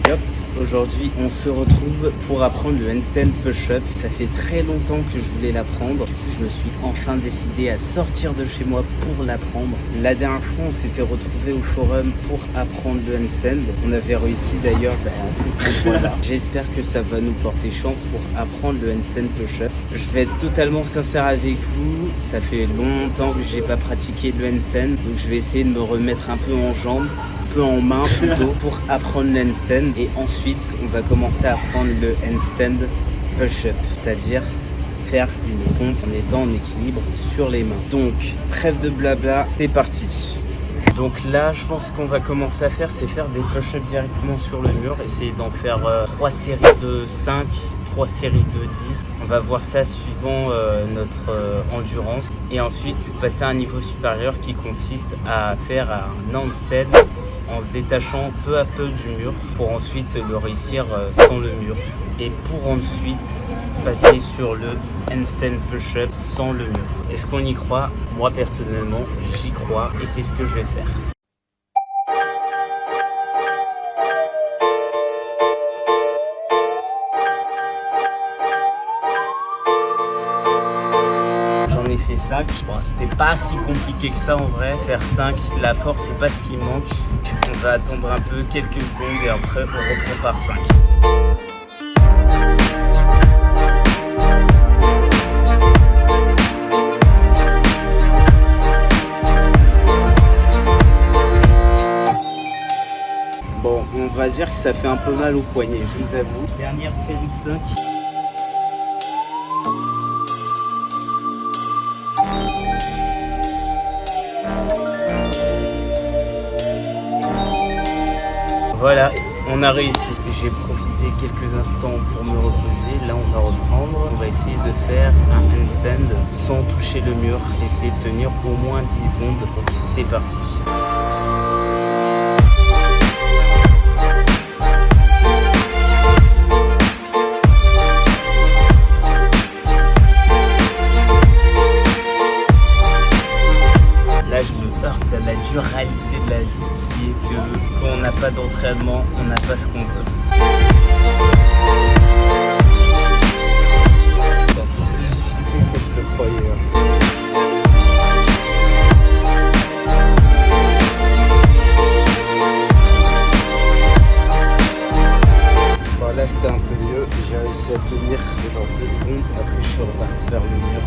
Yop, aujourd'hui on se retrouve pour apprendre le handstand push-up. Ça fait très longtemps que je voulais l'apprendre. Du coup je me suis enfin décidé à sortir de chez moi pour l'apprendre. La dernière fois on s'était retrouvé au forum pour apprendre le handstand. On avait réussi d'ailleurs voilà. J'espère que ça va nous porter chance pour apprendre le handstand push-up. Je vais être totalement sincère avec vous. Ça fait longtemps que j'ai pas pratiqué le handstand. Donc je vais essayer de me remettre un peu en jambes, en main plutôt, pour apprendre le handstand. Et ensuite on va commencer à apprendre le handstand push-up, c'est-à-dire faire une pompe en étant en équilibre sur les mains. Donc trêve de blabla, c'est parti. Donc là je pense qu'on va commencer à faire, c'est faire des push-ups directement sur le mur, essayer d'en faire 3 séries de 5, 3 séries de 10. On va voir ça suivant notre endurance, et ensuite passer à un niveau supérieur qui consiste à faire un handstand en se détachant peu à peu du mur pour ensuite le réussir sans le mur, et pour ensuite passer sur le handstand push-up sans le mur. Est-ce qu'on y croit? Moi personnellement j'y crois et c'est ce que je vais faire. J'en ai fait 5, bon, c'était pas si compliqué que ça en vrai, faire 5, la force c'est pas ce qui manque. On va attendre un peu, quelques secondes, et après on reprend par 5. Bon, on va dire que ça fait un peu mal au poignet, je vous avoue. Dernière série de 5. Voilà, on a réussi. J'ai profité quelques instants pour me reposer. Là, on va reprendre. On va essayer de faire un handstand sans toucher le mur. Essayer de tenir au moins 10 secondes. C'est parti. Là, je me heurte à la dure réalité de la vie, qui est que quand on n'a pas d'entraînement, on n'a pas ce qu'on veut. C'est plus difficile que je le croyais. Bon, là c'était un peu mieux, j'ai réussi à tenir genre 2 secondes, après je suis reparti vers le mur.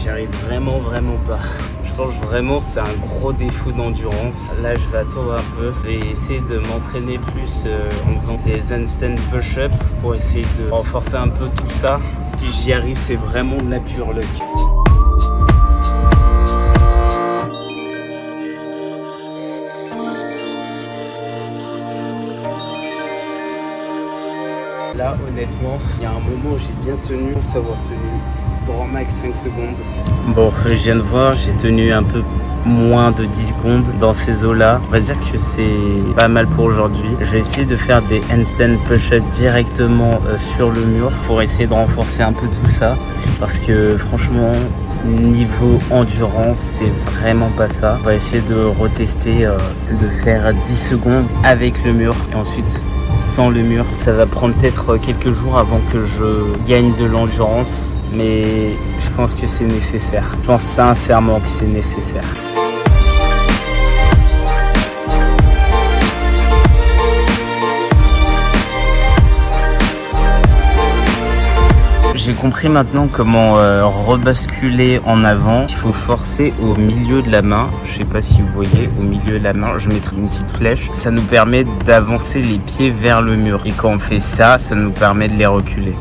J'arrive vraiment pas. Je pense vraiment c'est un gros défaut d'endurance. Là je vais attendre un peu. Je vais essayer de m'entraîner plus en faisant des handstand push-up pour essayer de renforcer un peu tout ça. Si j'y arrive, c'est vraiment de la pure luck. Là honnêtement, il y a un moment où j'ai bien tenu, sans savoir tenu grand max 5 secondes. Bon, je viens de voir, j'ai tenu un peu moins de 10 secondes dans ces eaux-là. On va dire que c'est pas mal pour aujourd'hui. Je vais essayer de faire des handstand push-ups directement sur le mur pour essayer de renforcer un peu tout ça. Parce que franchement, niveau endurance, c'est vraiment pas ça. On va essayer de retester, de faire 10 secondes avec le mur et ensuite sans le mur. Ça va prendre peut-être quelques jours avant que je gagne de l'endurance. Mais je pense que c'est nécessaire. Je pense sincèrement que c'est nécessaire. J'ai compris maintenant comment rebasculer en avant. Il faut forcer au milieu de la main. Je sais pas si vous voyez, au milieu de la main, je mettrai une petite flèche. Ça nous permet d'avancer les pieds vers le mur. Et quand on fait ça, ça nous permet de les reculer.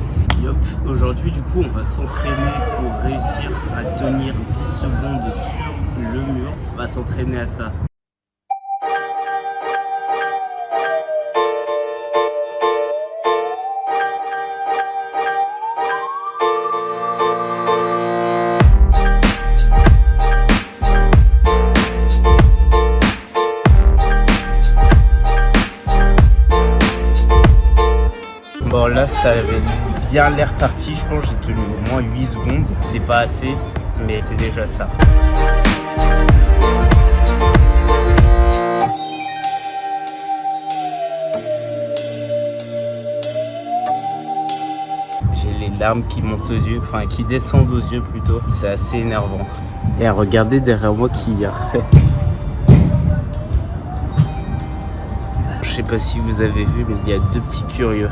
Aujourd'hui du coup on va s'entraîner pour réussir à tenir 10 secondes sur le mur. On va s'entraîner à ça. Bon là ça avait bien l'air parti, je pense que j'ai tenu au moins 8 secondes. C'est pas assez, mais c'est déjà ça. larmes qui montent aux yeux, enfin qui descendent aux yeux plutôt. C'est assez énervant. Et regardez derrière moi qui y a. Je sais pas si vous avez vu, mais il y a deux petits curieux.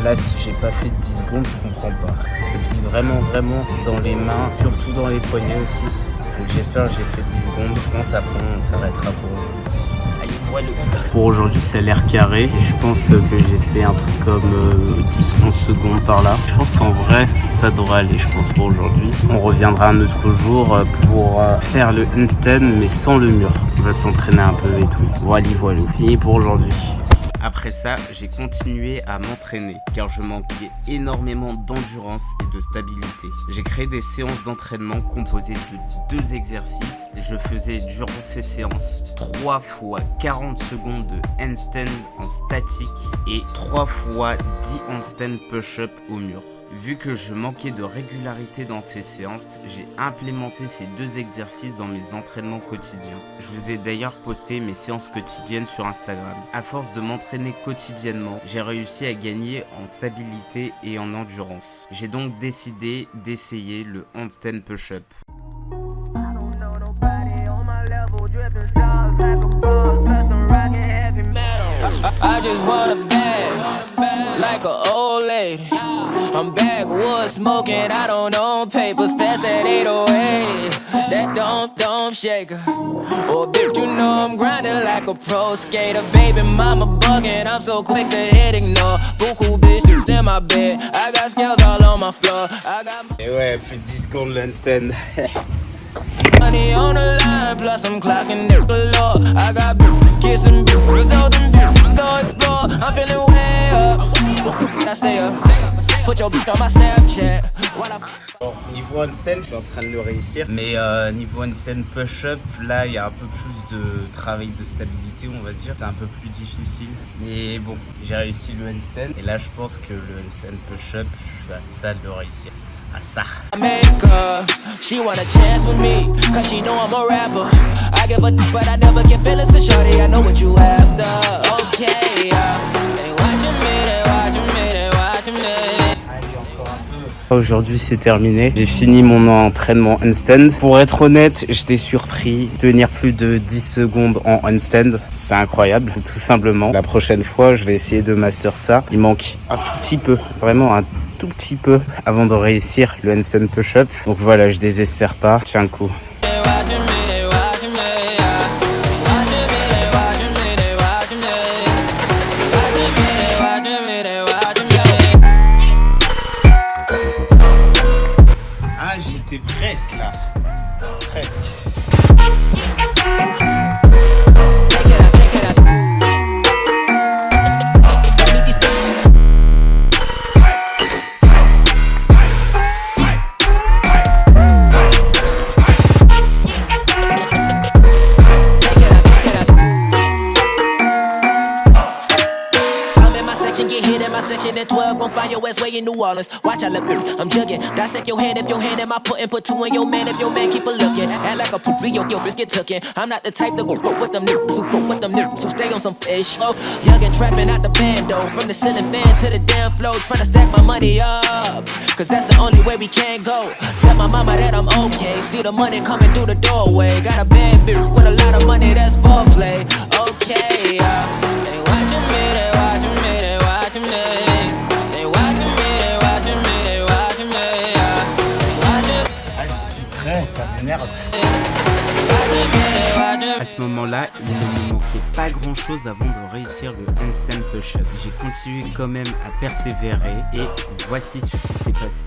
Là, si j'ai pas fait 10 secondes, je comprends pas. Ça pique vraiment dans les mains, surtout dans les poignets aussi. Donc j'espère que j'ai fait 10 secondes. Je pense après on s'arrêtera pour aujourd'hui. Allez, voilà. Pour aujourd'hui, ça a l'air carré. Je pense que j'ai fait un truc comme 10-11 secondes par là. Je pense qu'en vrai, ça devrait aller, je pense, pour aujourd'hui. On reviendra un autre jour pour faire le handstand, mais sans le mur. On va s'entraîner un peu et tout. Voilà, fini pour aujourd'hui. Après ça, j'ai continué à m'entraîner car je manquais énormément d'endurance et de stabilité. J'ai créé des séances d'entraînement composées de 2 exercices. Je faisais durant ces séances 3 fois 40 secondes de handstand en statique et 3 fois 10 handstand push-up au mur. Vu que je manquais de régularité dans ces séances, j'ai implémenté ces 2 exercices dans mes entraînements quotidiens. Je vous ai d'ailleurs posté mes séances quotidiennes sur Instagram. À force de m'entraîner quotidiennement, j'ai réussi à gagner en stabilité et en endurance. J'ai donc décidé d'essayer le handstand push-up. I just want a bag, like an old lady. I'm backwoods smoking, I don't own papers, pass that 808. That don't shake her. Oh, bitch, you know I'm grinding like a pro skater. Baby mama bugging, I'm so quick to hit ignore. Buku bitches in my bed, I got scales all on my floor. I got Et ouais, plus de 10 secondes le handstand. money on the line, plus I'm clocking it galore. I got bitches kissing bitches, all them bitches go explore. I'm feeling way up, I stay up. Put your bitch on my Snapchat. Bon, niveau handstand, je suis en train de le réussir. Mais niveau handstand push-up, là, il y a un peu plus de travail de stabilité, on va dire. C'est un peu plus difficile. Mais bon, j'ai réussi le handstand. Et là, je pense que le handstand push-up, je suis à ça de réussir. À ça. She want a chance with me, cause she know I'm a rapper. I give a but I never get feelings to shorty, I know what you after. Okay, they watching me, they watching me, they watching me. Aujourd'hui c'est terminé, j'ai fini mon entraînement handstand. Pour être honnête, j'étais surpris de tenir plus de 10 secondes en handstand. C'est incroyable, tout simplement. La prochaine fois, je vais essayer de master ça. Il manque un tout petit peu, vraiment un tout petit peu avant de réussir le handstand push-up. Donc voilà, je désespère pas. Tiens le coup. Ah, j'étais presque là. Presque. At 12, gon' find your ass way in New Orleans. Watch I look, I'm jugging. Dissect your hand if your hand am I putting. Put 2 in your man if your man keep a looking. Act like a poopy, your bitch get tookin'. I'm not the type to go fuck with them niggas who fuck with them niggas who stay on some fish. Oh, young and trapping out the bando. From the ceiling fan to the damn floor. Tryna stack my money up, cause that's the only way we can go. Tell my mama that I'm okay. See the money coming through the doorway. Got a bad bitch with a lot of money, that's foreplay. Okay, they watching me, they watching me, they watching me. Ça m'énerve. À ce moment-là, il ne me manquait pas grand-chose avant de réussir le handstand push-up. J'ai continué quand même à persévérer et voici ce qui s'est passé.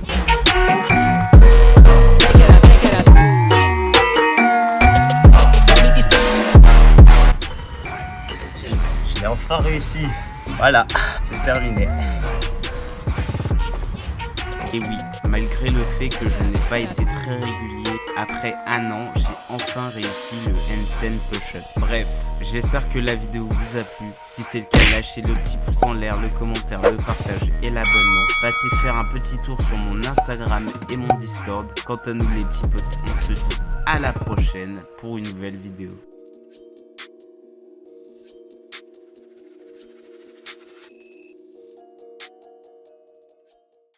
Yes, j'ai enfin réussi. Voilà, c'est terminé. Et oui, malgré le fait que je n'ai pas été très régulier Après un an, j'ai enfin réussi le handstand push-up. Bref, j'espère que la vidéo vous a plu. Si c'est le cas, lâchez le petit pouce en l'air, le commentaire, le partage et l'abonnement. Passez faire un petit tour sur mon Instagram et mon Discord. Quant à nous les petits potes, on se dit à la prochaine pour une nouvelle vidéo.